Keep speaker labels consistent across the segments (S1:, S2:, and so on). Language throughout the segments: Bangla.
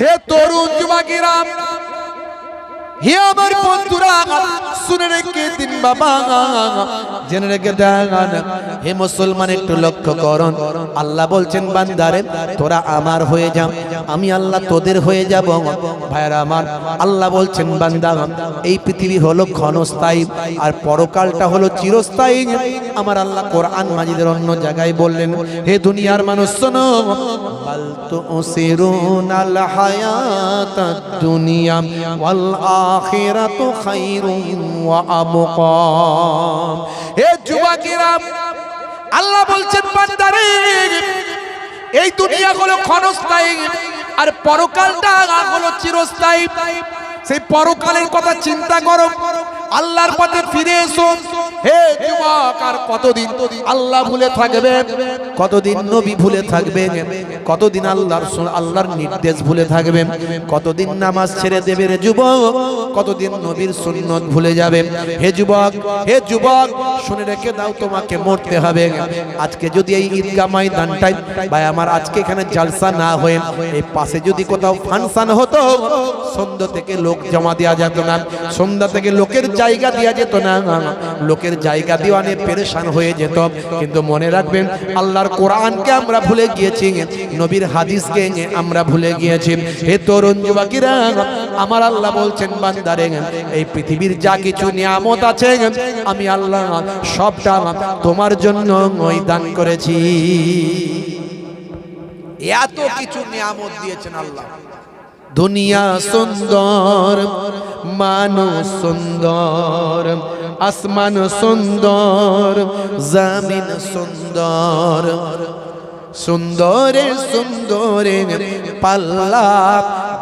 S1: হে তরুণ যুবকেরা, হে আমার বন্ধুরা, শুনে রেখে দিন বাবা, জেনে রেখে দেন। হে মুসলমান, একটু লক্ষ্য করুন। আল্লাহ বলছেন বান্দারে তোরা আমার হয়ে যা, আমি আল্লাহ তোদের হয়ে যাব। ভাইরা আমার, আল্লাহ বলছেন বান্দা এই পৃথিবী হলো ক্ষণস্থায়ী আর পরকালটা হলো চিরস্থায়ী। আমার আল্লাহ কোরআন মাজিদের অন্য জায়গায় বললেন, হে দুনিয়ার মানুষ শোনো, বাল তুসিরুনাল হায়াতাদ দুনিয়া ওয়াল আখিরাতু খায়রুন ওয়া আবকা। হে যুবকেরা, আল্লাহ বলছেন বান্দারে এই দুনিয়া হলো ক্ষণস্থায়ী আর পরকালটা হলো চিরস্থায়ী। সেই পরকালের কথা চিন্তা করো, আল্লাহর পথে ফিরে এসো। হে যুবক, আর কতদিন আল্লাহ ভুলে থাকবে, কতদিন নবী ভুলে থাকবে, কতদিন আল্লাহর নির্দেশ ভুলে থাকবে, কতদিন নামাজ ছেড়ে দেবে রে যুবক, কতদিন নবীর সুন্নত ভুলে যাবে। হে যুবক, হে যুবক, শুনে রেখে দাও, তোমাকে মরতে হবে। আজকে যদি এই ঈদগাহ ময়দানটাই ভাই আমার, আজকে এখানে জালসা না হয়ে এই পাশে যদি কোথাও ফাংশন হতো, সন্ধ্যা থেকে লোক জমা দেওয়া যেত না, সন্ধ্যা থেকে লোকের জায়গা দেওয়া যেত না, লোকের জায়গা দেওয়া নিয়ে পেরেশান হয়ে যেত। কিন্তু মনে রাখবেন, আল্লাহর কোরআনকে আমরা ভুলে গিয়েছি, নবীর হাদিসকে আমরা ভুলে গিয়েছি। হে তরুণ যুবকেরা, আমার আল্লাহ বলছেন বান্দারে এই পৃথিবীর যা কিছু নিয়ামত আছে আমি আল্লাহ সবটা তোমার জন্য দান করেছি। এত কিছু নিয়ামত দিয়েছেন আল্লাহ। দুনিয়া সুন্দর, মানুষ সুন্দর, আসমান সুন্দর, জমিন সুন্দর, সুন্দরে সুন্দরে পাল্লা,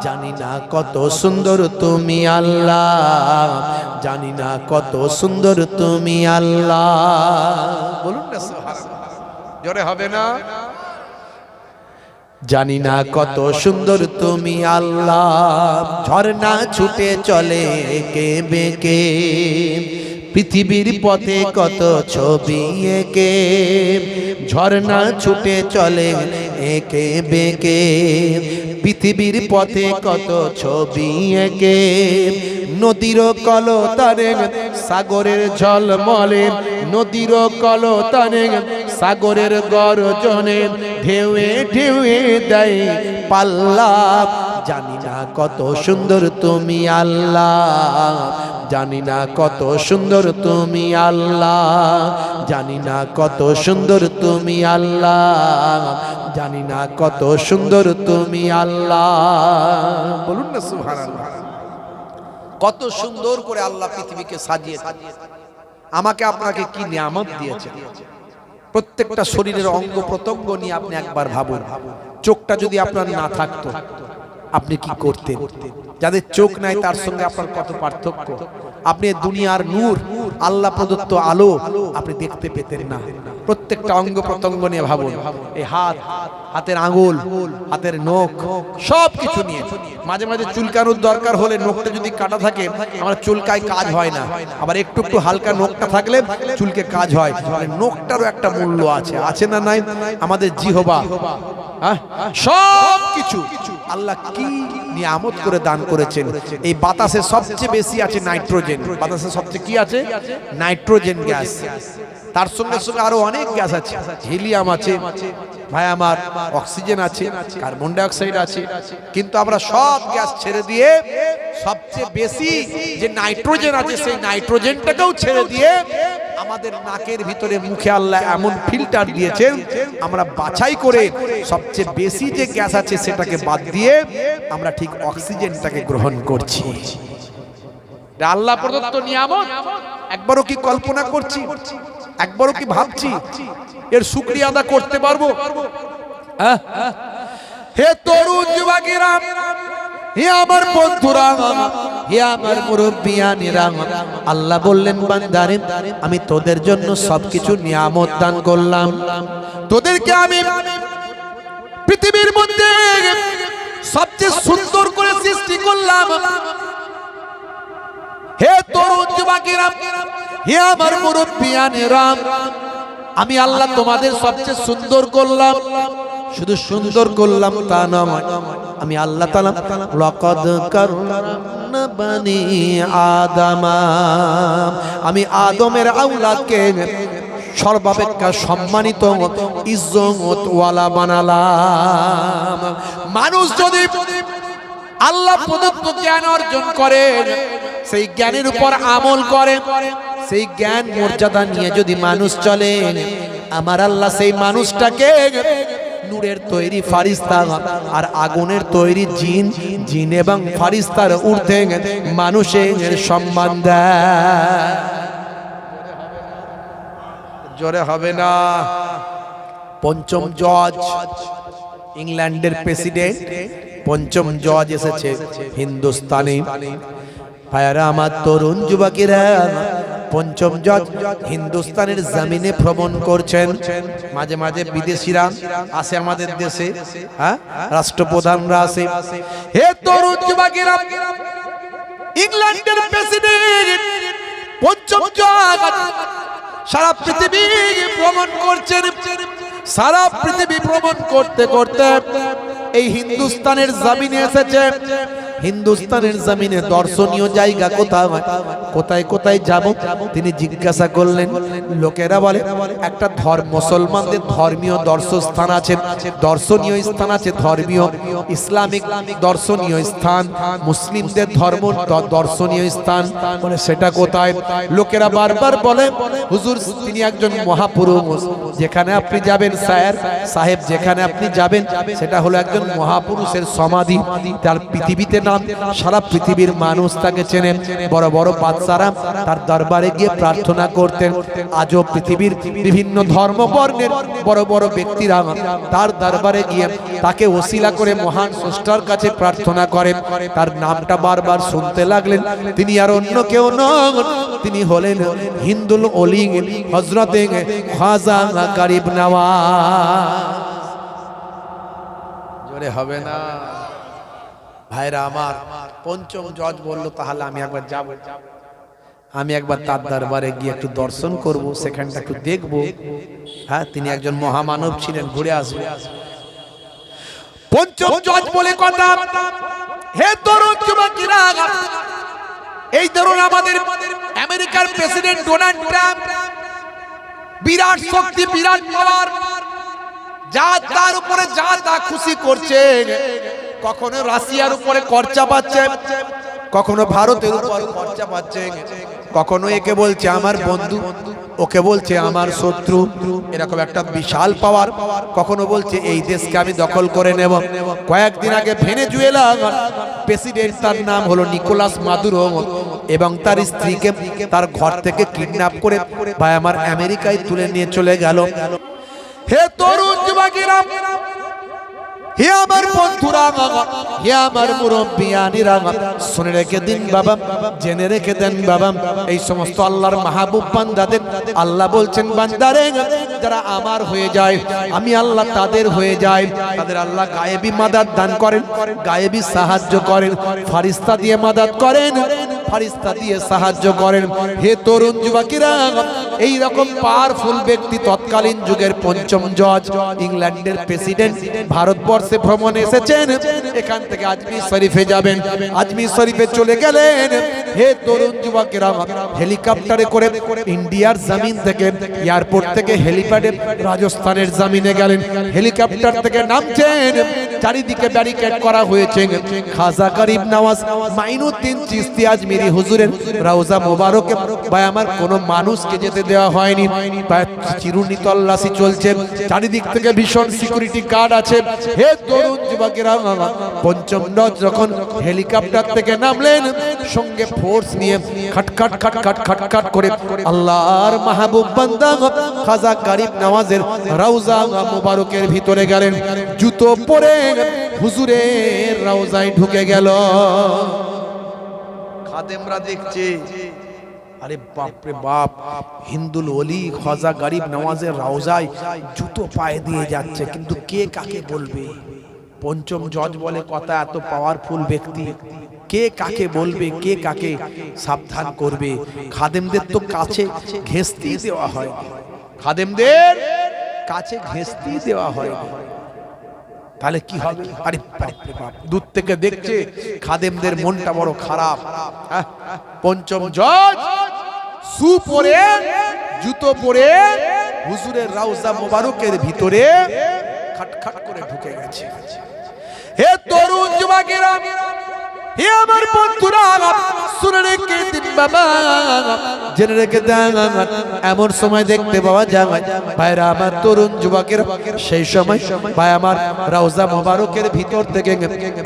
S1: জানি না কত সুন্দর তুমি আল্লাহ, জানি না কত সুন্দর তুমি আল্লাহ। বলুন না সুবহানাল্লাহ, জোরে হবে না? জানি না কত সুন্দর তুমি আল্লাহ। ঝর্ণা ছুটে চলে একে বেঁকে, পৃথিবীর পথে কত ছবি এঁকে, ঝর্ণা ছুটে চলে একে বেঁকে, পৃথিবীর পথে কত ছবি এঁকে, নদীর কলতানে সাগরের ঝলমলে, নদীর কলতানে সাগরের গর্জনে, ঢেউয়ে ঢেউয়ে দেয় পাল্লা, জানি না কত সুন্দর তুমি আল্লাহ, জানি না কত সুন্দর তুমি আল্লাহ, জানি না কত সুন্দর তুমি আল্লাহ, জানি না কত সুন্দর তুমি আল্লাহ। বলুন না সুবহানাল্লাহ। কত সুন্দর করে আল্লাহ পৃথিবীকে সাজিয়েছে, আমাকে আপনাকে কি নিয়ামত দিয়েছে। প্রত্যেকটা শরীরের অঙ্গ প্রত্যঙ্গ নিয়ে আপনি একবার ভাবুন। চোখটা যদি আপনার না থাকতো আপনি কি করতেন? যাদের চোখ নাই তার সঙ্গে আপনার কত পার্থক্য। আপনি দুনিয়ার নূর, আল্লাহ প্রদত্ত আলো আপনি দেখতে পেতেন না। প্রত্যেকটা অঙ্গ প্রত্যঙ্গ নিয়ে ভাবুন। এই হাত, হাতের আঙ্গুল, হাতের নখ, সব কিছু নিয়ে। মাঝে মাঝে চুলকানোর দরকার হলে নখটা যদি কাটা থাকে আমার চুলকায় কাজ হয় না, আবার একটু একটু হালকা নখটা থাকলে চুলকে কাজ হয়। নখটারও একটা মূল্য আছে, আছে না নাই? আমাদের জিহবা, সব কিছু আল্লাহ কি নিয়ামত করে দান করেছেন। এই বাতাসে সবচেয়ে বেশি আছে নাইট্রোজেন। বাতাসে সবচেয়ে কি আছে? Nitrogen gas. তার সঙ্গে সঙ্গে আরো অনেক গ্যাস আছে, হিলিয়াম আছে, ভাই আমার অক্সিজেন আছে, কার্বন ডাই অক্সাইড আছে। কিন্তু আমরা সব গ্যাস ছেড়ে দিয়ে সবচেয়ে বেশি যে নাইট্রোজেন আছে সেই নাইট্রোজেনটাকেও ছেড়ে দিয়ে আমাদের নাকের ভিতরে, মুখে আল্লাহ এমন ফিল্টার দিয়েছেন, আমরা বাছাই করে সবচেয়ে বেশি যে গ্যাস আছে সেটাকে বাদ দিয়ে আমরা ঠিক অক্সিজেনটাকে গ্রহণ করছি। আল্লাহ প্রদত্ত নিয়ামত একবারও কি কল্পনা করছি? একবারও কি ভাবছি এর শুকরিয়া আদা করতে পারবো? হে তরুণ যুবকেরা, হে আমার বন্ধুরা, হে আমার মুরব্বিয়ানেরা, আল্লাহ বললেন বান্দারে আমি তোদের জন্য সবকিছু নিয়ামত দান করলাম। তোদেরকে আমি পৃথিবীর মধ্যে সবচেয়ে সুন্দর করে সৃষ্টি করলাম। হে তরুণ যুবকেরা, হে আমার মুরব্বিয়ানেরা, আমি আল্লাহ তোমাদের সবচেয়ে সুন্দর করলাম, শুধু সুন্দর করলাম তা নয়, আমি আল্লাহ তাআলা লাকাদ কাররামনা বানি আদমা, আমি আদমের আওলাদকে সর্বাপেক্ষা সম্মানিত ইজ্জত ওয়ালা বানালাম। মানুষ যদি আল্লাহ প্রদত্ত জ্ঞান অর্জন করে, সেই জ্ঞানের উপর আমল করে, সেই জ্ঞান মর্যাদা নিয়ে যদি মানুষ চলে, আমার আল্লাহ সেই মানুষটাকে নূরের তৈরি ফারিস্তা আর আগুনের তৈরি জিন, জিন এবং ফারিস্তার ঊর্ধ্বে মানুষের সম্মান দেয়। জোরে হবে না? পঞ্চম জজ, ইংল্যান্ডের প্রেসিডেন্ট, পঞ্চম জজ এসেছে হিন্দুস্তানে। ভাইরা আমার, তরুণ যুবকেরা, পঞ্চম জজ হিন্দুস্তানের জমিনে ভ্রমণ করছেন। মাঝে মাঝে বিদেশিরা আসে আমাদের দেশে, হ্যাঁ, রাষ্ট্রপ্রধানরা আসে। হে তরুণ যুবকেরা, ইংল্যান্ডের প্রেসিডেন্ট পঞ্চম জজ সারা পৃথিবী ভ্রমণ করছেন। সারা পৃথিবী ভ্রমণ করতে করতে এই হিন্দুস্তানের জমিনে এসেছে। হিন্দুস্তানের জমিনে দর্শনীয় জায়গা কোথায় কোথায় কোথায় যাব তিনি জিজ্ঞাসা করলেন। লোকেরা বলে একটা মুসলমানদের ধর্মীয় দর্শস্থান আছে, দর্শনীয় স্থান আছে, ধর্মীয় ইসলামিক দর্শনীয় স্থান, মুসলিমদের ধর্ম দর্শনীয় স্থান, বলে সেটা কোথায়? লোকেরা বারবার বলে হুজুর তিনি একজন মহাপুরুষ, যেখানে আপনি যাবেন স্যার সাহেব, যেখানে আপনি যাবেন সেটা হলো একজন মহাপুরুষের সমাধি, তার পৃথিবীতে নাম, সারা পৃথিবীর মানুষ তাকে চেনে। বড় বড় বাদশারা তার দরবারে গিয়ে প্রার্থনা করতেন। আজও পৃথিবীর বিভিন্ন ধর্ম বর্ণের বড় বড় ব্যক্তিরা তার দরবারে গিয়ে তাকে ওসিলা করে মহান স্রষ্টার কাছে প্রার্থনা করেন। তার নামটা বারবার শুনতে লাগলেন। তিনি আর অন্য কেউ নন, তিনি হলেন হিন্দুল ওলি হযরতে খাজা গরিব নওয়াজ। জোরে হবে না? ভাইরা আমার, পঞ্চম জজ বলল তাহলে আমি একবার যাব, আমি একবার তার দরবারে গিয়ে একটু দর্শন করব, সেখানটা একটু দেখব। হ্যাঁ, তিনি একজন মহামানব ছিলেন, ঘুরে আসবো। পঞ্চম জজ বলে কথা, হে তরুণ যুবকেরা, এই ধরুন আমাদের আমেরিকার প্রেসিডেন্ট ডোনাল্ড ট্রাম্প, বিরাট শক্তি, বিরাট পাওয়ার, যা তার উপরে যা তা খুশি করছে। কখনো রাশিয়ার উপরে খরচা পাচ্ছে, কখনো ভারতের উপর খরচা পাচ্ছে, কখনো একে বলছে আমার বন্ধু, ওকে বলছে আমার শত্রু, এরকম একটা বিশাল পাওয়ার। কখনো বলছে এই দেশকে আমি দখল করে নেব। কয়েকদিন আগে ভেনেজুয়েলা প্রেসিডেন্ট, তার নাম হলো নিকোলাস মাদুরো, এবং তার স্ত্রীকে তার ঘর থেকে কিডন্যাপ করে ভাই আমার আমেরিকায় তুলে নিয়ে চলে গেল। হে তরুণ যুবকেরা, হে আমার বন্ধুরা, হে আমার মুরব্বিয়ানিরা, শুনে রেখে দিন বাবা, জেনে রেখে দেন বাবা, এই সমস্ত আল্লাহর মাহবুব বান্দাদের আল্লাহ বলছেন বান্দারে যারা আমার হয়ে যায়, আমি আল্লাহ তাদের হয়ে যায়। তাদের আল্লাহ গায়েবী মাদাদ দান করেন, গায়েবী সাহায্য করেন, ফারিস্তা দিয়ে মাদাদ করেন, ফারিস্তা দিয়ে সাহায্য করেন। হে তরুণ যুবকেরা, এই রকম পাওয়ারফুল ব্যক্তি তৎকালীন যুগের পঞ্চম জজ, ইংল্যান্ডের প্রেসিডেন্ট, ভারতবর্ষে ভ্রমণে এসেছেন। এখান থেকে আজমির শরীফে যাবেন, আজমির শরীফে চলে গেলেন। হে তরুণ যুবকেরা, হেলিকপ্টারে করে ইন্ডিয়ার জমিন থেকে, এয়ারপোর্ট থেকে হেলিপ্যাডে রাজস্থানের জমিনে গেলেন। হেলিকপ্টার থেকে নামছেন, চারিদিকে ব্যারিকেড করা হয়েছে। খাজা গরিব নওয়াজ মাইনুদ্দিন চিশতি আজমিরি হুজুরের রওজা মোবারকে ভাই আমার কোনো মানুষকে যেতে দেওয়া হয়নি। চিরুনি তল্লাশি চলছে, চারিদিক থেকে ভীষণ সিকিউরিটি গার্ড আছে। হে তরুণ যুবকেরা, পঞ্চম জজ যখন হেলিকপ্টার থেকে নামলেন, সঙ্গে ফোর্স নিয়ে খটখট খটখট খটখট করে আল্লাহর মাহবুব বান্দা খাজা গরিব নওয়াজের রওজা মোবারকের ভিতরে গেলেন। জুতো পরে হুজুরের রওজায় ঢুকে গেল। খাদেমরা দেখছে, আরে বাপ রে বাপ, হিন্দুল ওলি খাজা গরিব নওয়াজের রওজায় জুতো পায়ে দিয়ে যাচ্ছে, কিন্তু কে কাকে বলবে? পঞ্চম জজ বলে কথা, এত পাওয়ারফুল ব্যক্তি, কে কাকে বলবে, কে কাকে সাবধান করবে? খাদেমদের তো কাছে ঘেঁষতেই দেওয়া হয়, খাদেমদের কাছে ঘেঁষতেই দেওয়া হয়। তাহলে কি হবে? আরে দূর থেকে দেখছে খাদেমদের মনটা বড় খারাপ। পঞ্চম জজ শু পরে জুতো পরে হুজুরের রাউজা মোবারকের ভিতরে খটখট করে ঢুকে গেছে। হে তরুণ যুবকেরা, হে আমার বন্ধুরা, শুনে রেখে দিন বাবা, জেনে রেখে দেন। এমন সময় দেখতে পাওয়া যায় ভাইরা আমার তরুণ যুবকেরা, সেই সময় ভাই আমার রাউজা মোবারকের ভিতর থেকে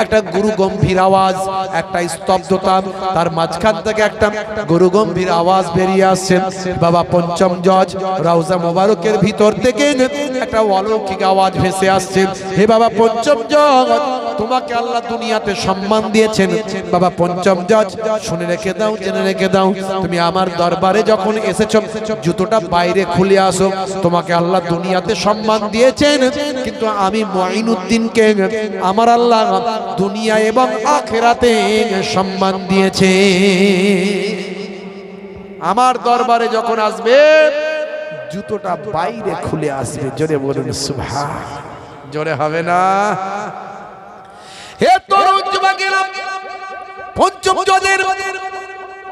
S1: একটা গুরু গম্ভীর আওয়াজ, একটা স্তব্ধতা, তার মাঝখান থেকে একটা গুরু গম্ভীর আওয়াজ বেরিয়ে আসছে। বাবা পঞ্চম জজ রাউজা মোবারকের ভিতর থেকে একটা অলৌকিক আওয়াজ ভেসে আসছে। হে বাবা পঞ্চম জজ, তোমাকে আল্লাহ দুনিয়াতে সম্মান দিয়েছেন। বাবা পঞ্চম জজ শুনে রেখে দাও, জেনে রেখে দাও, তুমি আমার দরবারে যখন এসেছো জুতোটা বাইরে খুলে আসো। তোমাকে আল্লাহ দুনিয়াতে সম্মান দিয়েছেন, কিন্তু আমি মুঈনুদ্দিনকে আমার আল্লাহ দুনিয়া এবং আখিরাতে সম্মান দিয়েছে। আমার দরবারে যখন আসবে জুতোটা বাইরে খুলে আসবে। জোরে বলুন সুবহান। জোরে হবে না? হে তরুণ যুবকেরা, পঞ্চম জজের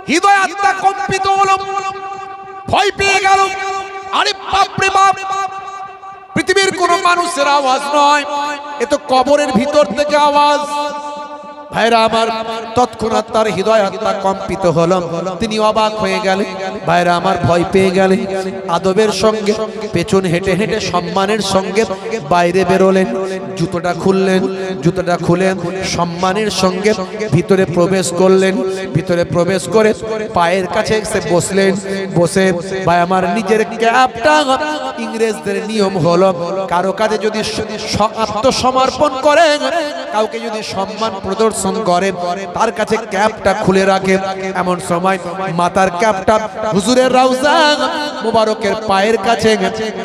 S1: হৃদয় আত্মা কম্পিত হলো, ভয় পেয়ে গেল। আরে বাপ রে বাপ, পৃথিবীর কোন মানুষের আওয়াজ নয়, এ তো কবরের ভিতর থেকে আওয়াজ। ভাইরা আমার, তৎক্ষণাৎ তার হৃদয় আত্মা কম্পিত হলো, তিনি অবাক হয়ে গেলেন। ভাইরা আমার, ভয় পেয়ে গেলেন। আদবের সঙ্গে পেছন হেঁটে হেঁটে সম্মানের সঙ্গে বাইরে বেরোলেন, জুতোটা খুললেন, জুতোটা খুলে সম্মানের সঙ্গে ভিতরে প্রবেশ করলেন। ভিতরে প্রবেশ করে পায়ের কাছে এসে বসলেন। বসে ভাই আমার নিজের ক্যাপটা, ইংরেজদের নিয়ম হলো কারো কাছে যদি আত্মসমর্পণ করেন, কাউকে যদি সম্মান প্রদর্শন করে, তার কাছে ক্যাপটা খুলে রাখে। এমন সময় মাথার ক্যাপটা হুজুরের রাউজা মোবারকের পায়ের কাছে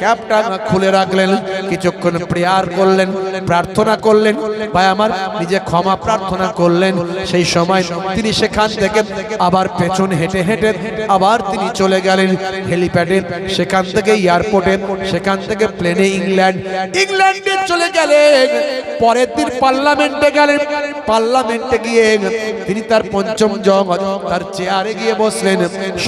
S1: ক্যাপটা খুলে রাখলেন। কিছুক্ষণ প্রেয়ার করলেন, প্রার্থনা করলেন, ভাই আমার নিজে ক্ষমা প্রার্থনা করলেন। সেই সময় তিনি সেখান থেকে আবার পেছন হেঁটে হেঁটে আবার তিনি চলে গেলেন হেলিপ্যাডে, সেখান থেকে এয়ারপোর্টে, সেখান থেকে প্লেনে ইংল্যান্ডে চলে গেলেন। পরের দিন পার্লামেন্টে গেলেন। পার্লামেন্টে গিয়ে তিনি তার পঞ্চম জজ তার চেয়ারে গিয়ে বসলেন।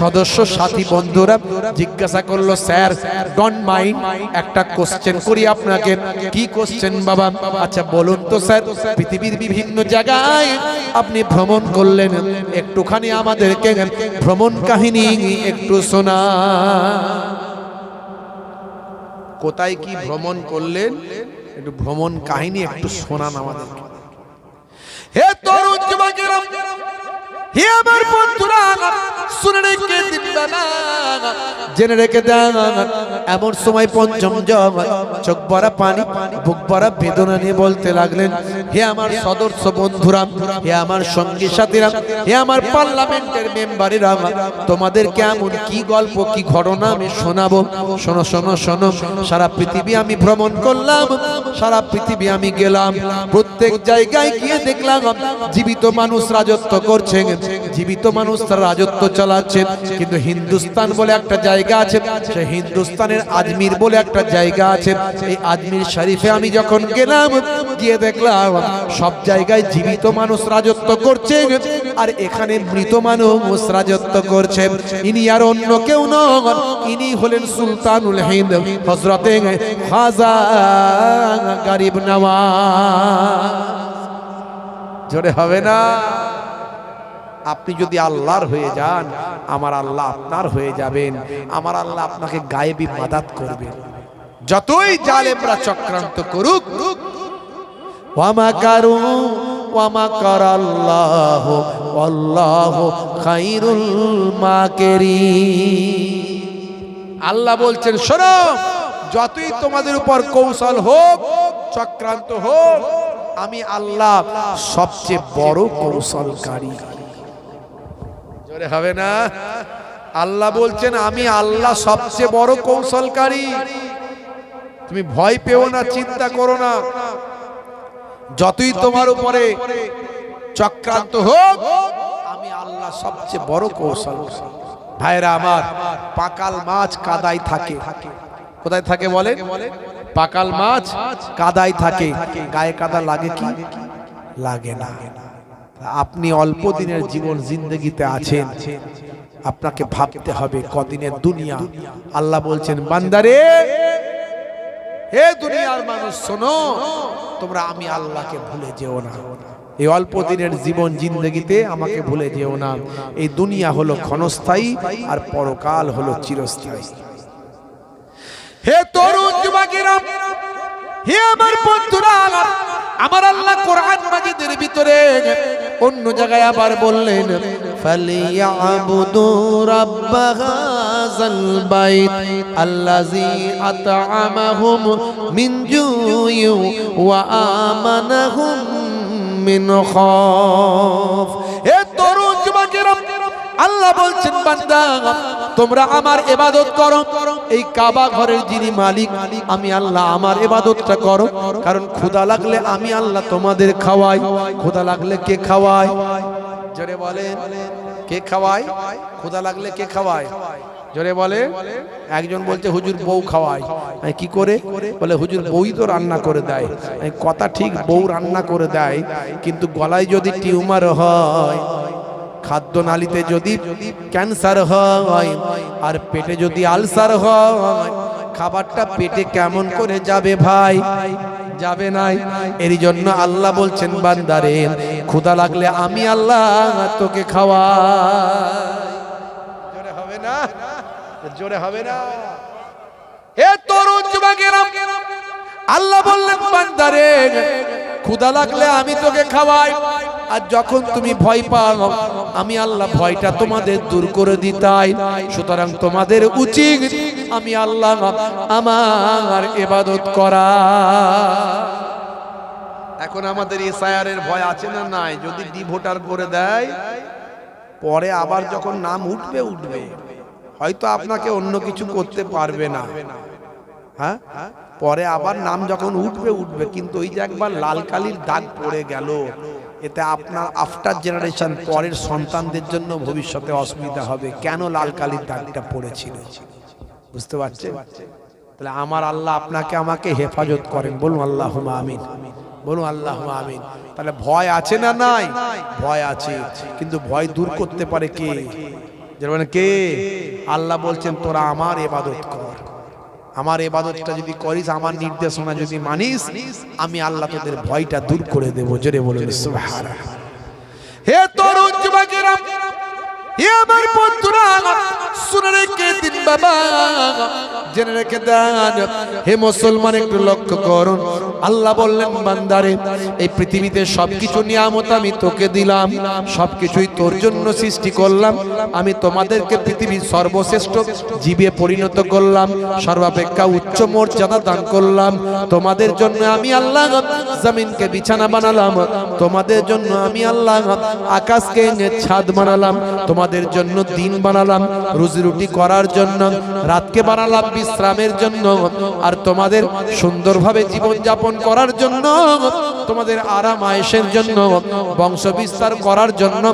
S1: সদস্য সাথী বন্ধুরা জিজ্ঞাসা করলো, স্যার ডোন্ট মাইন্ড, একটা কোশ্চেন করি আপনাকে। কি কোশ্চেন বাবা? আচ্ছা বলুন তো স্যার, পৃথিবীর বিভিন্ন জায়গায় আপনি ভ্রমণ করলেন, একটুখানি আমাদেরকে ভ্রমণ কাহিনী একটু শোনা। কোথায় কি ভ্রমণ করলেন, একটু ভ্রমণ কাহিনী একটু শোনান আমাদেরকে। হে তরুণ যুবকেরা, হে আমার বন্ধুরা, শুনে রেখে দিন বাবা, জেনে রেখে দেন। এমন সময় পঞ্চম জজ চোখ ভরা পানি, বুক ভরা বেদনা নিয়ে বলতে লাগলেন, হে আমার সদস্য বন্ধুরা, হে আমার সঙ্গী সাথীরা, হে আমার পার্লামেন্টের মেম্বারেরা, তোমাদের কেমন কি গল্প, কি ঘটনা আমি শোনাবো। শোনো শোনো শোনো। সারা পৃথিবী আমি ভ্রমণ করলাম, সারা পৃথিবী আমি গেলাম, প্রত্যেক জায়গায় গিয়ে দেখলাম জীবিত মানুষ রাজত্ব করছে, জীবিত মানুষ তার রাজত্ব চালাচ্ছে। কিন্তু হিন্দুস্তান বলে একটা জায়গা আছে, সেই হিন্দুস্তানের আজমির বলে একটা জায়গা আছে। এই আজমির শরীফে আমি যখন গেলাম, গিয়ে দেখলাম সব জায়গায় জীবিত মানুষ রাজত্ব করছে, আর এখানে মৃত মানুষ রাজত্ব করছে। ইনি আর অন্য কেউ নন, ইনি হলেন সুলতানুল হিন্দ হযরতে খাজা গরিব নওয়াজ। জোরে হবে না? আপনি যদি আল্লাহর হয়ে যান, আমার আল্লাহ আপনার হয়ে যাবেন। আমার আল্লাহ আপনাকে গায়েবী মাদাত করবেন। যতই জালেমরা চক্রান্ত করুক, ওয়ামা কারু ওয়ামা কারাল্লাহু আল্লাহু খায়রুল মাকিরিন। আল্লাহ বলছেন, শোনো, যতই তোমাদের উপর কৌশল হোক, চক্রান্ত হোক, আমি আল্লাহ সবচেয়ে বড় কৌশলকারী। জোরে হবে না? আল্লাহ বলছেন, আমি আল্লাহ সবচেয়ে বড় কৌশলকারী। তুমি ভয় পেও না, চিন্তা করো না। যতই তোমার উপরে চক্রান্ত হোক, আমি আল্লাহ সবচেয়ে বড় কৌশলকারী। ভাইরা আমার, পাকাল মাছ কাদায় থাকে। কোথায় থাকে বলেন? পাকাল মাছ কাদায় থাকে, গায়ে কাদা লাগে কি? লাগে না। আপনি অল্প দিনের জীবন জিন্দেগিতে আছেন, আপনাকে ভাবতে হবে কদিনের দুনিয়া। আল্লাহ বলছেন বান্দারে, হে দুনিয়ার মানুষ শোনো, তোমরা আমি আল্লাহকে ভুলে যেও না। এই অল্প দিনের জীবন জিন্দেগিতে আমাকে ভুলে যেও না। এই দুনিয়া হলো ক্ষণস্থায়ী আর পরকাল হলো চিরস্থায়ী। হে তরুণ যুবকেরা, হে আমার বন্ধুরা, আমার আল্লাহ কোরআন মাজিদের ভিতরে অন্য জায়গায় আবার বললেন ফালিয়াবুদু রাব্ব হাযাল বাইত আল্লাযী আত'আমাহুম মিন জু'ইন ওয়া আমানাহুম মিন খাউফ। হে তরুণ যুবকেরা, আল্লাহ বলছেন বান্দা তোমরা আমার ইবাদত করো, এই কাবা ঘরের যিনি মালিক আমি আল্লাহ, আমার ইবাদতটা করো। কারণ ক্ষুধা লাগলে আমি আল্লাহ তোমাদের খাওয়াই। ক্ষুধা লাগলে কে খাওয়ায়? জোরে বলেন, কে খাওয়ায়? ক্ষুধা লাগলে কে খাওয়ায়? জোরে বলে। একজন বলছে হুজুর বউ খাওয়ায়। কি করে? বলে হুজুর বউই তো রান্না করে দেয়। কথা ঠিক, বউ রান্না করে দেয়, কিন্তু গলায় যদি টিউমার হয়, খাদ্য নালীতে যদি ক্যান্সার হয়, আর পেটে যদি আলসার হয়, খাবারটা পেটে কেমন করে যাবে ভাই? যাবে নাই। এর জন্য আল্লাহ বলছেন বান্দারে ক্ষুধা লাগলে আমি আল্লাহ তোকে খাওয়াই। জোরে হবে না? জোরে হবে না? হে তরুণ যুবকেরা, আল্লাহ বললেন বান্দারে ক্ষুধা লাগলে আমি তোকে খাওয়াই, আর যখন তুমি ভয় পাও আমি আল্লাহ ভয়টা তোমাদের দূর করে দিতাই। সুতরাং তোমাদের উচিত আমি আল্লাহ আমার ইবাদত করা। এখন আমাদের এসআইআরের ভয় আছে না নাই? যদি ডিভোটার করে দেয়, পরে আবার যখন নাম উঠবে হয়তো আপনাকে অন্য কিছু করতে পারবে না। হ্যাঁ, পরে আবার নাম যখন উঠবে, কিন্তু ওই যে একবার লাল কালির দাগ পড়ে গেল, এতে আপনার আফটার জেনারেশন, পরের সন্তানদের জন্য ভবিষ্যতে অসুবিধা হবে। কেন লাল কালির দাগটা পড়েছিল? বুঝতে পারছেন? তাহলে আমার আল্লাহ আপনাকে আমাকে হেফাজত করেন। বলুন আল্লাহুম্মা আমিন, বলুন আল্লাহুম্মা আমিন। তাহলে ভয় আছে না নাই? ভয় আছে, কিন্তু ভয় দূর করতে পারে কে? যেমন কে? আল্লাহ বলছেন তোরা আমার ইবাদত কর। আমার ইবাদতটা যদি করিস, আমার নির্দেশনা যদি মানিস, আমি আল্লাহ তোদের ভয়টা দূর করে দেব। জোরে বলুন সুবহানাল্লাহ। হে তরুণ যুবকেরা, হে আমার বন্ধুরা, শুনে রেখে দিন বাবা, জেনে রেখে দেন। হে মুসলমান একটু লক্ষ্য করুন, আল্লাহ বললেন বান্দারে এই পৃথিবীতে সবকিছু নিয়ামত আমি তোকে দিলাম, সবকিছুই তোর জন্য সৃষ্টি করলাম। আমি তোমাদেরকে পৃথিবীর সর্বশ্রেষ্ঠ জীবে পরিণত করলাম, সর্বাপেক্ষা উচ্চ মর্যাদা দান করলাম। তোমাদের জন্য আমি আল্লাহ জমিনকে বিছানা বানালাম, তোমাদের জন্য আমি আল্লাহ আকাশকে ছাদ বানালাম, তোমাদের জন্য দিন বানালাম রুজি রুটি করার জন্য, রাতকে বানালাম বিশ্রামের জন্য, আর তোমাদের সুন্দরভাবে জীবন যাপন করার জন্য, তোমাদের আরাম আয়েশের জন্য, বংশ বিস্তার করার জন্য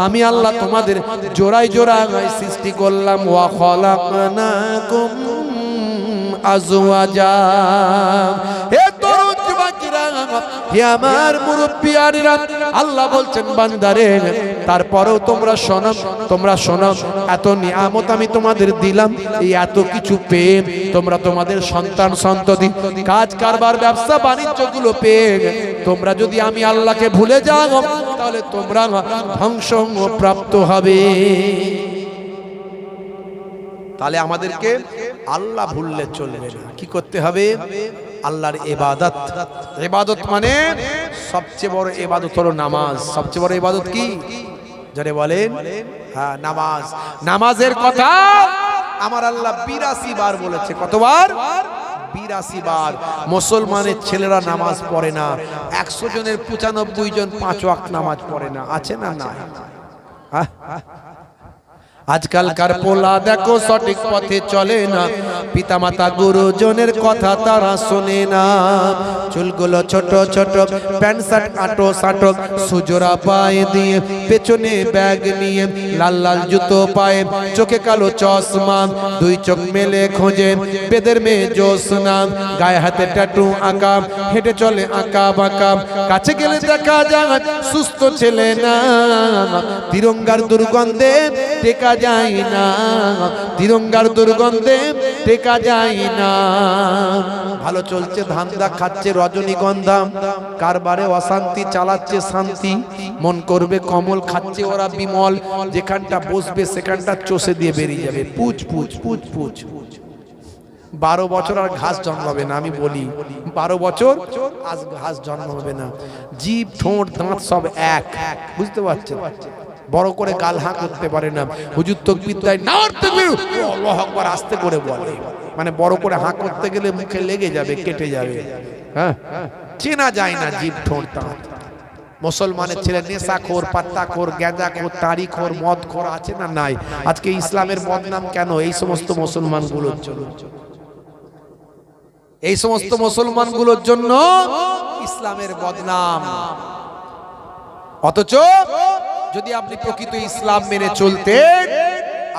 S1: আমি আল্লাহ তোমাদের জোড়ায় জোড়ায় সৃষ্টি করলাম। ওয়া খালাকনাকুম আজওয়াজা। হে তরুণ যুবকেরা, হে আমার মুরব্বিয়ারা, আল্লাহ বলছেন বান্দারে তারপরেও তোমরা শোনো, এত নিয়ামত আমি তোমাদের দিলাম, এই এত কিছু পেয়ে তোমরা তোমাদের সন্তান সন্ততি, কাজ কারবার ব্যবসা বাণিজ্য গুলো পেয়ে তোমরা যদি আমি আল্লাহকে ভুলে যাও, তাহলে তোমরা ধ্বংস প্রাপ্ত হবে। তাহলে আমাদেরকে আল্লাহ ভুললে চলবে না। কি করতে হবে? আল্লাহর ইবাদত। ইবাদত মানে সবচেয়ে বড় ইবাদত হলো নামাজ। সবচেয়ে বড় ইবাদত কি? যারা বলেন হ্যাঁ নামাজ। নামাজের কথা আমার আল্লাহ 82 বার বলেছে। কতবার? 82 বার। মুসলমানের ছেলেরা নামাজ পড়ে না। 100 জনের 95 জন 5 ওয়াক্ত নামাজ পড়ে না। আছে না? না। আজকালকার পোলা দেখো সঠিক পথে চলে না, পিতামাতা গুরুজনের কথা তারা শোনে না। চুলগুলো ছোট ছোট, প্যান্ট শার্ট আটো সাটো, সুজোরা পায়ে দিয়ে, পেছনে ব্যাগ নিয়ে, লাল লাল জুতো পায়ে, চোখে কালো চশমা, দুই চোখ মেলে খোঁজে বেদের মেয়ে জোসনা, গায়ে হাতে ট্যাটু আঁকা, হেঁটে চলে আঁকা বাঁকা, কাছে গেলে দেখা যায় সুস্থ ছেলে না। তিরঙ্গার দুর্গন্ধে টেকা যায় না, তিরঙ্গার দুর্গন্ধে টেকা যায় না। ভালো চলছে ধান্দা, খাচ্ছে রজনীগন্ধা, কারবারে অশান্তি, চালাচ্ছে শান্তি। মন করবে কমল, খাচ্ছে ওরা বিমল, যেখানটা বসবে সেখানটা চষে দিয়ে বেরিয়ে যাবে। পুচ পুচ পুচ পুচ। 12 বছর আর ঘাস জন্মাবে না, আমি বলি 12 বছর আজ ঘাস জন্মাবে না। জিভ ঠোঁট দাঁত সব এক, বুঝতে পারছেন? বড় করে গাল হাঁ করতে পারে না। হুজুর তাকবীর দেয়, নার তাকবীর, আল্লাহু আকবার আস্তে করে বলে, মানে বড় করে হাঁ করতে গেলে মুখে লেগে যাবে, কেটে যাবে। হ্যাঁ, চেনা যায় না জিভ ঠোঁট দাঁত। মুসলমানের ছেলে নেশাখোর, পাত্তাখোর, গাঁজাখোর, তারিখোর, মদখোর আছে না? নাই। আজকে ইসলামের বদনাম কেন? এই সমস্ত মুসলমানগুলোর জন্য, এই সমস্ত মুসলমানগুলোর জন্য ইসলামের বদনাম। অথচ যদি আপনি প্রকৃত ইসলাম মেনে চলতেন,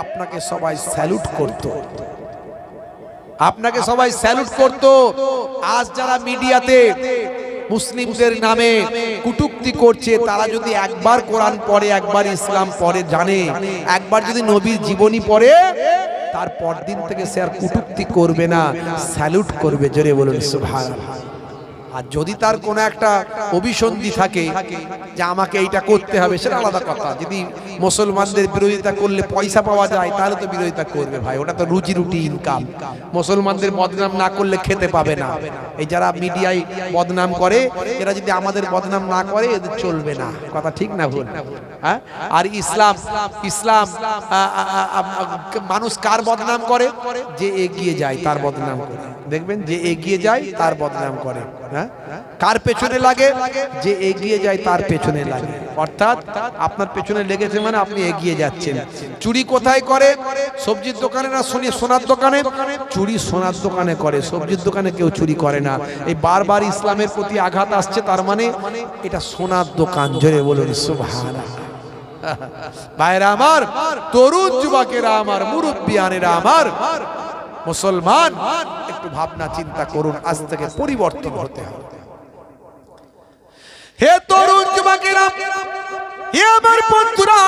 S1: আপনাকে সবাই স্যালুট করত, আপনাকে সবাই স্যালুট করত। আজ যারা মিডিয়াতে মুসলিমদের নামে কটূক্তি করছে, তারা যদি একবার কোরআন পড়ে, একবার ইসলাম পড়ে, জানে, একবার যদি নবীর জীবনী পড়ে, তার পরদিন থেকে সে আর কটূক্তি করবে না, স্যালুট করবে। জোরে বলুন সুবহানাল্লাহ। আর যদি তার কোনো একটা অভিসন্ধি থাকে যে আমাকে এইটা করতে হবে, সেটা আলাদা কথা। যদি মুসলমানদের বিরোধিতা করলে পয়সা পাওয়া যায়, তাহলে তো বিরোধিতা করবে ভাই, ওটা তো রুজি রুটি ইনকাম। মুসলমানদের বদনাম না করলে খেতে পাবে না। এই যারা মিডিয়ায় বদনাম করে, এরা যদি আমাদের বদনাম না করে, এদের চলবে না। কথা ঠিক না ভুল? হ্যাঁ। আর ইসলাম, ইসলাম মানুষ কার বদনাম করে? যে এগিয়ে যায় তার বদনাম করে। দেখবেন, যে এগিয়ে যায় তার বদনাম করে। হ্যাঁ, কার পেছনে লাগে? যে এগিয়ে যায় তার পেছনে লাগে। অর্থাৎ আপনার পেছনে লেগেছে মানে আপনি এগিয়ে যাচ্ছেন। চুরি কোথায় করে? সবজির দোকানে না সোনার দোকানে? চুরি সোনার দোকানে করে, সবজির দোকানে কেউ চুরি করে না। এই বারবার ইসলামের প্রতি আঘাত আসছে, তার মানে এটা সোনার দোকান। জোরে বলুন সুবহানাল্লাহ। ভাইরা আমার, তরুণ যুবকেরা আমার, মুরব্বিয়ানেরা আমার, মুসলমান একটু ভাবনা চিন্তা করুন। আজ থেকে পরিবর্তন হতে হবে। হে তরুণ যুবকেরা, হে আমার বন্ধুরা,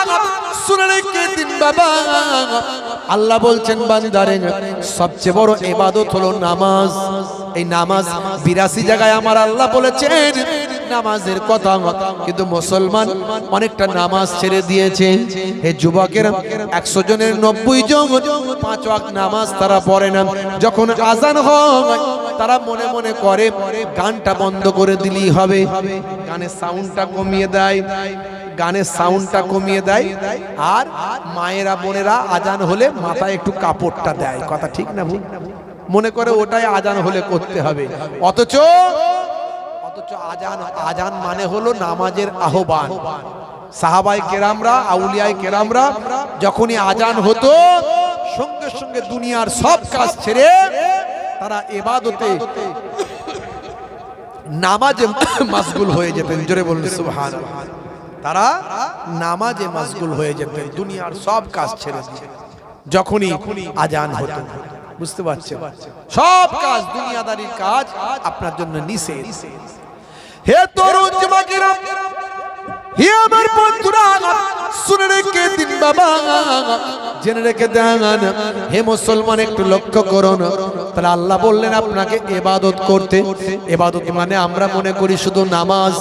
S1: শুনে রেখে দিন বাবা, আল্লাহ বলছেন বান্দারে সবচেয়ে বড় ইবাদত হলো নামাজ। এই নামাজ 82 জায়গায় আমার আল্লাহ বলেছেন নামাজের কথা, কিন্তু মুসলমান অনেকটা নামাজ ছেড়ে দিয়েছে। হে যুবকেরা, 100 জনের 90 জন 5 ওয়াক্ত নামাজ তারা পড়ে না। যখন আজান হয়, তারা মনে মনে করে গানটা বন্ধ করে দিলেই হবে। গানের সাউন্ডটা কমিয়ে দেয়, গানের সাউন্ডটা কমিয়ে দেয়। আর মায়েরা বোনেরা আজান হলে মাথায় একটু কাপড়টা দেয়। কথা ঠিক না ভুল? মনে করে ওটাই আজান হলে করতে হবে। অথচ আজান মানে হলো নামাজের আহ্বান। সাহাবায়ে কেরামরা, আউলিয়ায়ে কেরামরা যখনই আজান হতো, সঙ্গে সঙ্গে দুনিয়ার সব কাজ ছেড়ে তারা ইবাদতে, নামাজে মাশগুল হয়ে যেতেন। জোরে বলুন সুবহানাল্লাহ। তারা নামাজে মাশগুল হয়ে যেতেন, দুনিয়ার সব কাজ ছেড়ে দিয়ে যখনই আজান হতো। বুঝতে পারছেন? সব কাজ, দুনিয়াদারির কাজ আপনার জন্য নিষেধ। হে তরুণ যুবকেরা, হে আমার বন্ধুরা, শুনে রেখে দিন বাবা, জেনে রেখে দেন। হে মুসলমান, একটু লক্ষ্য করুন। তাহলে আল্লাহ বললেন আপনাকে ইবাদত করতে। ইবাদত মানে আমরা মনে করি শুধু নামাজ,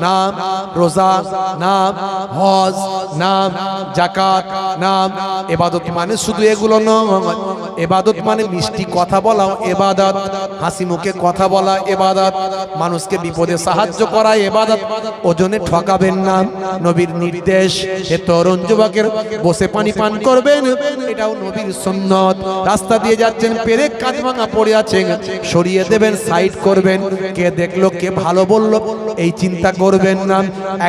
S1: নাম রোজা, নাম হজ, নাম যাকাত, নাম। ইবাদত মানে শুধু এগুলো নয়। ইবাদত মানে মিষ্টি কথা বলা ইবাদত, হাসি মুখে কথা বলা ইবাদত, মানুষকে বিপদে সাহায্য করা ইবাদত। ওজনে ঠকাবেন না, নবীর নির্দেশ। হে তরুণ যুবকের বসে পানি পান করবেন, এটাও নবীর সুন্নত। রাস্তা দিয়ে যাচ্ছেন, পেরেক কাজ ভাঙা পড়ে আছে, সরিয়ে দেবেন, সাইড করবেন। কে দেখলো, কে ভালো বলল, এই চিন্তা করবেন না।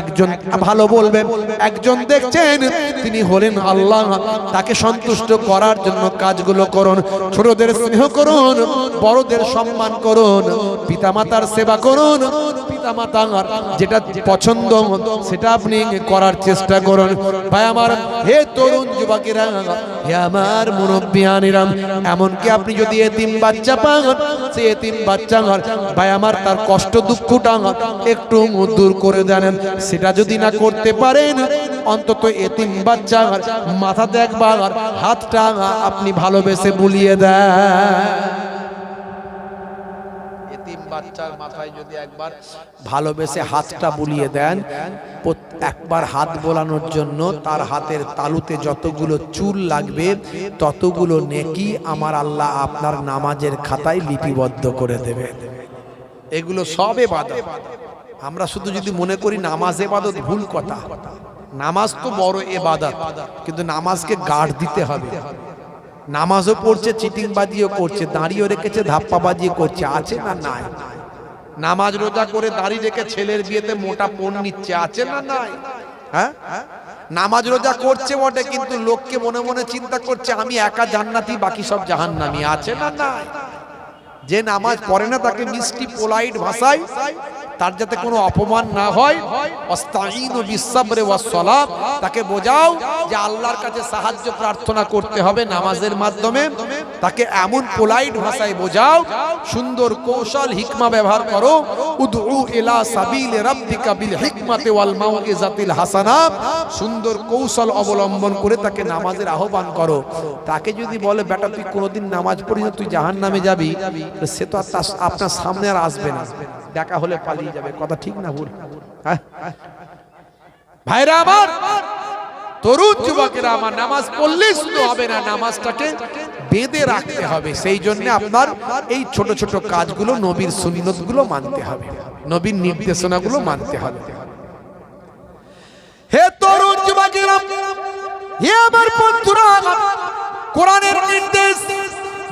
S1: একজন ভালো বলবেন, একজন দেখছেন তিনি হলেন আল্লাহ, তাকে সন্তুষ্ট করার জন্য কাজগুলো করুন। ছোটদের স্নেহ করুন, বড়দের সম্মান করুন, পিতামাতার সেবা করুন, পিতামাতার যেটা পছন্দ সেটা আপনি করার চেষ্টা করুন। ভাই আমার, হে তরুণ যুবকেরা, হে আমার মুরব্বিয়ানেরা, এমনকি আপনি যদি এতিম বাচ্চা পান, সে এতিম বাচ্চা ভাই আমার তার কষ্ট দুঃখটা একটু দূর করে দেন। সেটা যদি না করতে পারেন, অন্তত এতিম বাচ্চা মাথাতে একবার হাতটা আপনি ভালোবেসে বুলিয়ে দেন। এতিম বাচ্চার মাথায় যদি একবার ভালোবেসে হাতটা বুলিয়ে দেন, একবার হাত বোলানোর জন্য তার হাতের তালুতে যতগুলো চুল লাগবে ততগুলো নেকি আমার আল্লাহ আপনার নামাজের খাতায় লিপিবদ্ধ করে দেবে। এগুলো সব ইবাদত। আমরা শুধু যদি মনে করি নামাজ ইবাদত, ভুল কথা। নামাজ তো বড় ইবাদত, কিন্তু নামাজকে গার্ড দিতে হবে। নামাজও পড়ছে, চিটিং বাজিও করছে, দাঁড়িয়ে রেখেছে, ধাপ্পা বাজিয়ে করছে, আছে না নাই? নামাজ রোজা করে দাঁড়িয়ে রেখে ছেলের বিয়েতে মোটা পণ নিচ্ছে, আছে না নাই? হ্যাঁ, নামাজ রোজা করছে বটে, কিন্তু লোককে মনে মনে চিন্তা করছে আমি একা জান্নাতি, বাকি সব জাহান্নামী, আছে না নাই? যে নামাজ পড়ে না তাকে মিষ্টি পোলাইট ভাষায়, তার যাতে কোনো অপমান না হয়, আস্তাইনু বিসসাবরি ওয়াস সালাত, তাকে বোঝাও যে আল্লাহর কাছে সাহায্য প্রার্থনা করতে হবে নামাজের মাধ্যমে। তাকে এমন পোলাইট ভাষায় বোঝাও, সুন্দর কৌশল হিকমা ব্যবহার করো। উদউ ইলা সাবিল রাব্বিকা বিল হিকমাতি ওয়াল মাউইজাতিল হাসানা, সুন্দর কৌশল অবলম্বন করে তাকে নামাজের আহ্বান করো। তাকে যদি বলে বেটা তুই কোনোদিন নামাজ পড়িস না, তুই জাহান্নামে যাবি, সে তো আপনার সামনে আর আসবে না, দেখা হলে পালিয়ে যাবে। কথা ঠিক না ভুল? ভাইরা আমার, তরুণ যুবকেরা আমার, নামাজ পড়লেই শুধু হবে না, নামাজটাকে বেঁধে রাখতে হবে। সেই জন্য আপনার এই ছোট ছোট কাজগুলো, নবীর সুন্নতগুলো মানতে হবে, নবীর নির্দেশনাগুলো মানতে হবে। হে তরুণ যুবকেরা, হে আমার বন্ধুরা, কোরআনের নির্দেশ,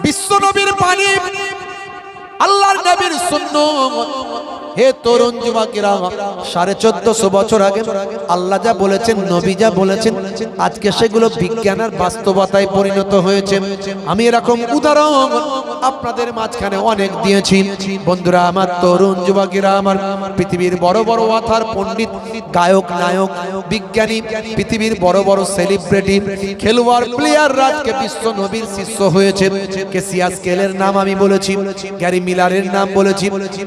S1: বিশ্ব নবীর বাণী, আল্লাহর নবীর সুন্নাত। হে তরুণ যুবকেরা, 1450 বছর আগে আল্লাহ যা বলেছেন, নবী যা বলেছেন, আজকে সেগুলো বিজ্ঞান আর বাস্তবতায় পরিণত হয়েছে। আমি এরকম উদাহরণ আপনাদের মাঝখানে অনেক দিয়েছি। বন্ধুরা আমার, তরুণ যুবকেরা আমার, পৃথিবীর বড় বড় অথার পণ্ডিত, গায়ক, নায়ক, বিজ্ঞানী, পৃথিবীর বড় বড় সেলিব্রিটি, খেলোয়াড়, প্লেয়ার আজকে বিশ্ব নবীর শিষ্য হয়েছে। কেসিয়াস কেলের নাম আমি বলেছি, গ্যারি মিলারের নাম বলেছি,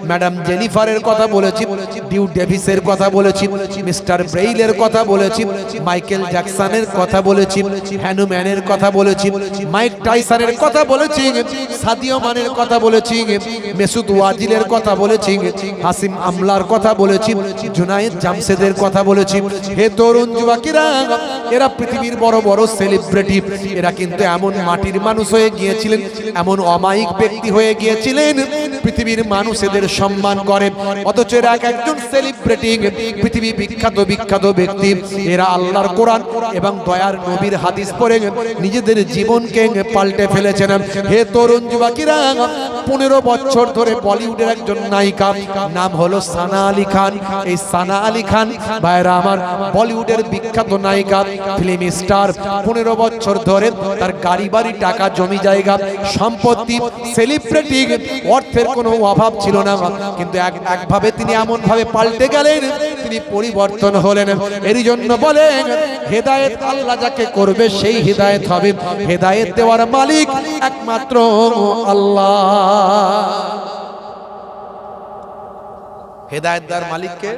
S1: ম্যাডাম জেনিফারের কথা বলেছি, ডিউ ডেভিসের কথা বলেছি, মিস্টার ব্রেইলের কথা বলেছি, মাইকেল জ্যাকসনের কথা বলেছি, হ্যানুম্যানের কথা বলেছি, মাইক টাইসনের কথা বলেছি, সাদিও মানের কথা বলেছি, মেসুদ ওয়াজিলের কথা বলেছি, হাসিম আমলার কথা বলেছি, জুনায়েদ জামশেদের কথা বলেছি। হে তরুণ যুবকেরা, এরা পৃথিবীর বড় বড় সেলিব্রিটি। এরা কিন্তু এমন মাটির মানুষ হয়ে গিয়েছিলেন, এমন অমায়িক ব্যক্তি হয়ে গিয়েছিলেন, পৃথিবীর মানুষ এদের সম্মান করে। অথচ এরা একজন সেলিব্রিটি, পৃথিবী বিখ্যাত বিখ্যাত ব্যক্তি। এরা আল্লাহর কোরআন এবং দয়ার নবীর হাদিস পড়ে নিজেদের জীবনকে পাল্টে ফেলেছেন। হে তরুণ যুবকেরা, 15 বছর ধরে বলিউডের একজন নায়িকা, নাম হলো সানা আলী খান। এই সানা আলী খান ভাইরা আমার, বলিউডের বিখ্যাত নায়িকা, ফিল্ম স্টার। 15 বছর ধরে তার গাড়ি বাড়ি, টাকা, জমি জায়গা, সম্পত্তি, সেলিব্রিটি, অর্থের কোনো অভাব ছিল না। কিন্তু একভাবে তিনি এমন ভাবে পাল্টে গেলেন, তিনি পরিবর্তন হলেন। এর জন্য বলেন, হেদায়েত আল্লাহ যাকে করবে সেই হেদায়েত হবে। হেদায়েত দেওয়ার মালিক একমাত্র আল্লাহ। হেদায়েত দেওয়ার মালিককে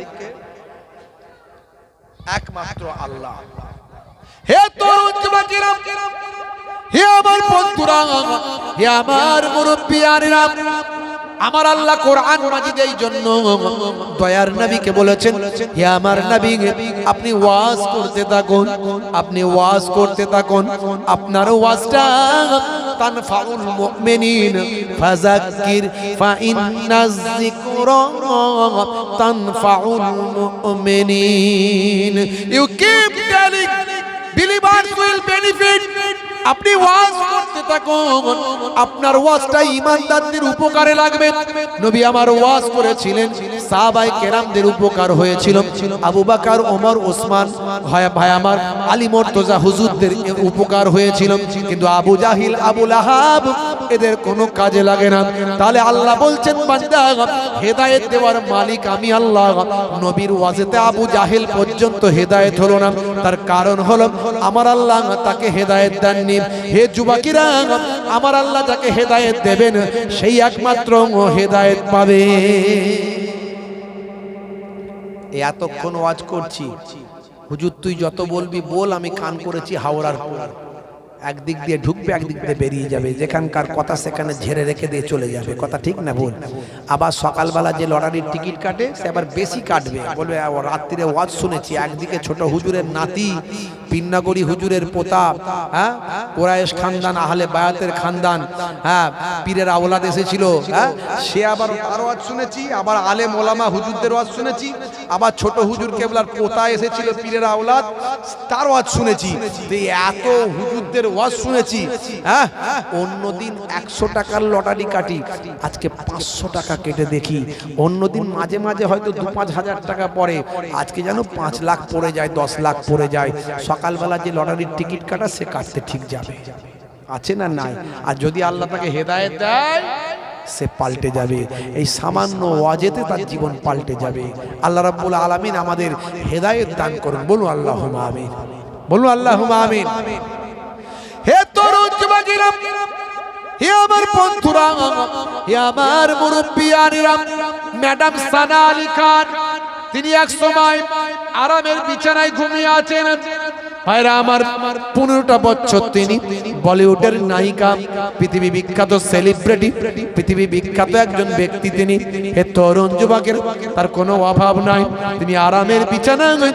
S1: একমাত্র আল্লাহ। হে তরুণ যুবকেরা, হে আমার বন্ধুরা, হে আমার মুরব্বিয়ানেরা, আমার আল্লাহ কোরআন মাজিদ এই জন্য দয়ার নবীকে বলেছেন, হে আমার নবী, আপনি ওয়াজ করতে থাকুন, আপনি ওয়াজ করতে থাকুন। আপনার ওয়াজটা তানফাউল মুমিনিন, ফাযাক্কির ফাইন্নাজ যিকরা তানফাউল মুমিনিন। You keep telling Believers will benefit. আপনি ওয়াজ করতে থাকুন, আপনার ওয়াজটা ঈমানদারদের উপকারে লাগবে। নবী আমার ওয়াজ করেছিলেন, সাহাবায়ে কেরামদের উপকার হয়েছিল। আবু বকর, ওমর, ওসমান, ভাই আমার আলী মুর্তজা হুজুরদের উপকার হয়েছিল। কিন্তু আবু জাহিল, আবু লাহাব এদের কোনো কাজে লাগে না। তাহলে আল্লাহ বলছেন, বান্দা হেদায়েত দেওয়ার মালিক আমি আল্লাহ। নবীর ওয়াজেতে আবু জাহিল পর্যন্ত হেদায়েত হলো না, তার কারণ হলো আমার আল্লাহ তাকে হেদায়েত দেননি। হে যুবকেরা, আমার আল্লাহ যাকে হেদায়েত দেবেন সেই একমাত্র হেদায়েত পাবে। এতক্ষণ ওয়াজ করছি, হুজুর তুই যত বলবি বল, আমি কান করেছি হাওড়ার পুর। একদিক দিয়ে ঢুকবে, একদিক দিয়ে বেরিয়ে যাবে, যেখানকার কথা সেখানে ঝেড়ে রেখে দিয়ে চলে যাবে। কথা ঠিক না ভুল? আবার সকালবেলা যে লটারির টিকিট কাটে সে আবার বেশি কাটবে, বলবে রাত্রিরে ওয়াজ শুনেছি। একদিকে ছোট হুজুরের নাতি, পিন্নাগড়ি হুজুরের পোতা, হ্যাঁ, কোরাইশ খানদান, আহলে বায়াতের খানদান, হ্যাঁ, পীরের আওলাদ এসেছিল, হ্যাঁ, সে আবার তার ওয়াজ শুনেছি। আবার আলেম ওলামা হুজুরদের ওয়াজ শুনেছি। আবার ছোট হুজুর কেবলার পোতা এসেছিল, পীরের আওলাদ, তার ওয়াজ শুনেছি। এত হুজুরদের ওয়াজ শুনেছি। হ্যাঁ, অন্যদিন 100 টাকার লটারি কাটি, আজকে 500 টাকা কেটে দেখি। অন্যদিন মাঝে মাঝে হয়তো 2-5 হাজার টাকা পড়ে, আজকে যেন 5 লাখ পড়ে যায়, 10 লাখ পড়ে যায়। সকালবেলা যে লটারির টিকিট কাটা সে কাটতে ঠিক যাবে, আছে না নাই? আর যদি আল্লাহ তাকে হেদায়েত দেয় সে পাল্টে যাবে। এই সামান্য ওয়াজেতে তার জীবন পাল্টে যাবে। আল্লাহ রাব্বুল আলামিন আমাদের হেদায়েত দান করুন। বলুন আল্লাহুম্মা আমিন, বলুন আল্লাহুম্মা আমিন। হে তরুণ যুবকেরা, হে আমার বন্ধুরা, হে আমার মুরব্বিয়ানেরা, ম্যাডাম সানা আলী খান তিনি এক সময় আরামের বিছানায় ঘুমিয়ে আছেন। ভাইরা আমার, 15টা বছর তিনি বলিউডের নায়িকা, পৃথিবী বিখ্যাত সেলিব্রিটি, পৃথিবী বিখ্যাত একজন ব্যক্তি তিনি। হে তরুণ যুবকের, তার কোনো অভাব নাই, তিনি আরামের বিছানায়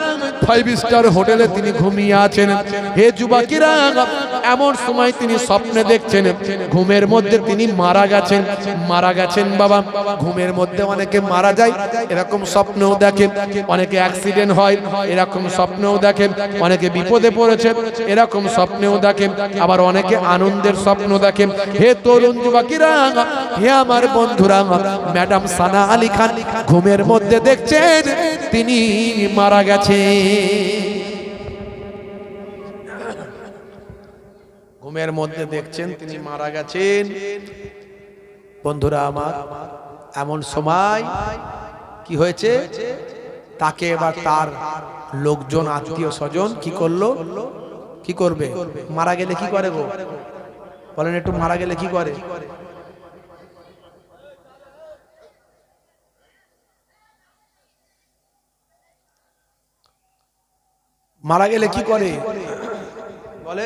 S1: 5 স্টার হোটেলে তিনি ঘুমিয়ে আছেন। হে যুবকেরা, এমন সময় তিনি স্বপ্নে দেখছেন ঘুমের মধ্যে তিনি মারা গেছেন। মারা গেছেন বাবা, ঘুমের মধ্যে অনেকে মারা যায় এরকম স্বপ্নও দেখেন, অনেকে অ্যাক্সিডেন্ট হয় এরকম স্বপ্নও দেখেন, অনেকে বিপদে পড়েছে এরকম স্বপ্নেও দেখেন, আবার অনেকে আনন্দের স্বপ্ন দেখেন। হে তরুণ যুবকেরা, হে আমার বন্ধুরা, ম্যাডাম সানা আলী খান ঘুমের মধ্যে দেখছেন তিনি মারা গেছেন। ঘুমের মধ্যে দেখছেন তিনি মারা গেছেন। বন্ধুরা আমার, এমন সময় কি হয়েছে, তাকে এবার তার লোকজন, আত্মীয় স্বজন কি করলো, কি করবে? মারা গেলে কি করে গো বলেন একটু? মারা গেলে কি করে? মারা গেলে কি করে বলে?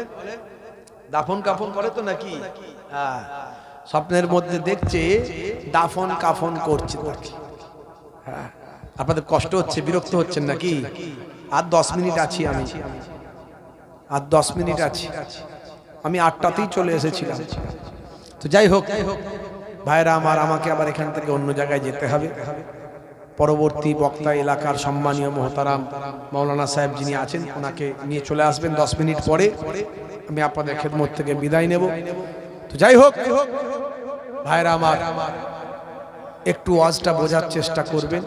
S1: দাফন কাফন করে তো নাকি? হ্যাঁ, স্বপ্নের মধ্যে দেখছে দাফন কাফন করছে। হ্যাঁ, আপনাদের কষ্ট হচ্ছে, বিরক্ত হচ্ছেন নাকি? আর 10 মিনিট আছি, আমি আর 10 মিনিট আছি। আমি 8টাতেই চলে এসেছিলাম। তো যাই হোক ভাইরা আমার, আমাকে আবার এখান থেকে অন্য জায়গায় যেতে হবে। পরবর্তী বক্তা এলাকার সম্মানীয় মোহতারাম মাওলানা সাহেব যিনি আছেন, ওনাকে নিয়ে চলে আসবেন 10 মিনিট পরে। আমি আপনাদের খেদমত থেকে বিদায় নেব। তো যাই হোক ভাইরা আমার, একটু ওয়াজটা বোঝার চেষ্টা করবেন।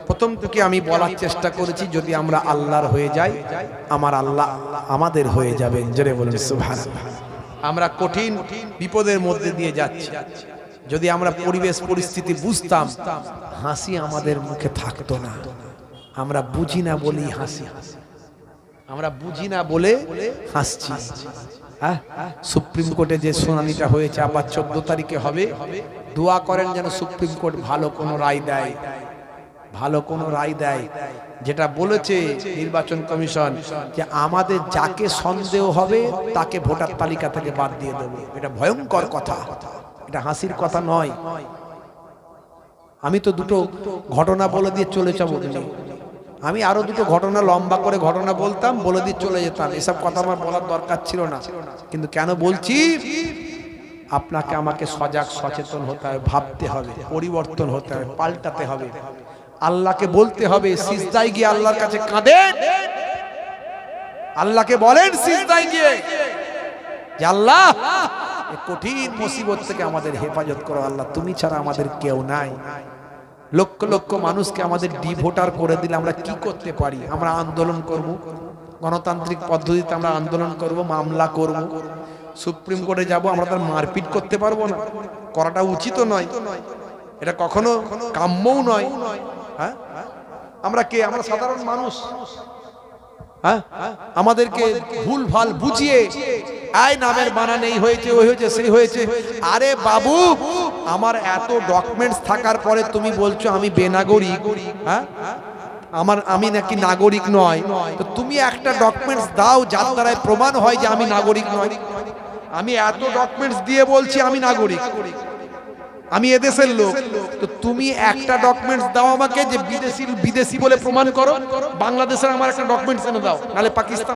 S1: প্রথম থেকে আমি বলার চেষ্টা করেছি, যদি আমরা আল্লাহর হয়ে যাই, আমার আল্লাহ আমাদের হয়ে যাবেন। জোরে বলুন সুবহানাল্লাহ। আমরা কঠিন বিপদের মধ্যে দিয়ে যাচ্ছি, যদি আমরা পরিবেশ পরিস্থিতি বুঝতাম, হাসি আমাদের মুখে থাকতো না। আমরা বুঝি না বলেই হাসি, আমরা বুঝি না বলে হাসছি। হ্যাঁ, সুপ্রিম কোর্টে যে শুনানিটা হয়েছে আবার 14 তারিখে হবে, দোয়া করেন যেন সুপ্রিম কোর্ট ভালো কোনো রায় দেয়, ভালো কোনো রায় দেয়। যেটা বলেছে নির্বাচন কমিশন, যে আমাদের যাকে সন্দেহ হবে তাকে ভোটার তালিকা থেকে বাদ দিয়ে দেবে। এটা ভয়ঙ্কর কথা, এটা হাসির কথা নয়। আমি তো দুটো ঘটনা বলে দিয়ে চলে যাবো, আমি আরো দুটো ঘটনা লম্বা করে ঘটনা বলতাম, বলে দিয়ে চলে যেতাম। এসব কথা আমার বলার দরকার ছিল না, কিন্তু কেন বলছি, আপনাকে আমাকে সজাগ সচেতন হতে হবে, ভাবতে হবে, পরিবর্তন হতে হবে, পাল্টাতে হবে। আল্লাহকে বলতে হবে, সিজদায় গিয়ে আল্লাহর কাছে কাঁদেন, আল্লাহকে বলেন সিজদায় গিয়ে যে আল্লাহ এই কঠিন মুসিবত থেকে আমাদের হেফাজত করো আল্লাহ, তুমি ছাড়া আমাদের কেউ নাই। লক্ষ লক্ষ মানুষকে আমাদের ডিভোটার করে দিলে আমরা কি করতে পারি? আমরা আন্দোলন করব, গণতান্ত্রিক পদ্ধতিতে আমরা আন্দোলন করব, মামলা করব, সুপ্রিম কোর্টে যাব, আমরা তার মারপিট করতে পারবো না? করাটা উচিত নয়, এটা কখনো কাম্যও নয়। হ্যাঁ, আমরা কে? আমরা সাধারণ মানুষ। হ্যাঁ, আমাদেরকে ভুল ভাল বুঝিয়ে আয় নামের বানান এই হয়েছে, ওই হয়েছে, সেই হয়েছে। আরে বাবু, আমার এত ডকুমেন্টস থাকার পরে তুমি বলছো আমি বেনাগরিক? হ্যাঁ, আমি নাকি নাগরিক নয়? তো তুমি একটা ডকুমেন্টস দাও যার দ্বারা প্রমাণ হয় যে আমি নাগরিক নয়। আমি এত ডকুমেন্টস দিয়ে বলছি আমি নাগরিক, আমি এদেশের লোক, তো তুমি একটা ডকুমেন্টস দাও আমাকে যে বিদেশি বলে প্রমাণ করো। বাংলাদেশের আমার একটা ডকুমেন্টস এনে দাও, নালে পাকিস্তান